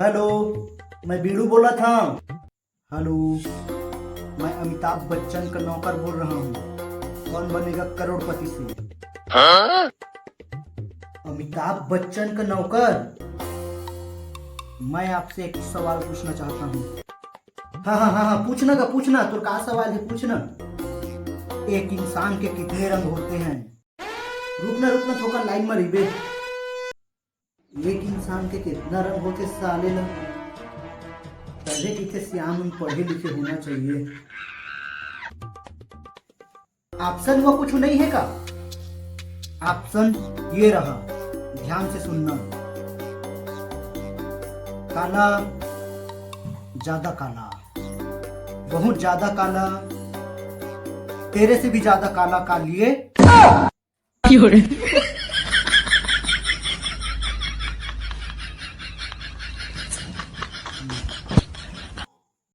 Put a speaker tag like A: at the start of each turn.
A: Hello, मैं बीड़ू बोला था। हेलो, मैं अमिताभ बच्चन का नौकर बोल रहा हूँ। कौन बनेगा करोड़पति से? अमिताभ बच्चन का नौकर। मैं आपसे एक सवाल पूछना चाहता हूँ। हाँ हाँ हाँ हाँ, पूछना का पूछना। तो क्या सवाल है, पूछना। एक इंसान के कितने रंग होते हैं? रुकना रुकना, थोड़ा लाइन में रही। एक इंसान के कितना रंग होते साले ना? पहले कितने श्याम पढ़े लिखे होना चाहिए। ऑप्शन वो कुछ नहीं है का? ऑप्शन ये रहा, ध्यान से सुनना। काला, ज्यादा काला, बहुत ज्यादा काला, तेरे से भी ज्यादा काला का लिए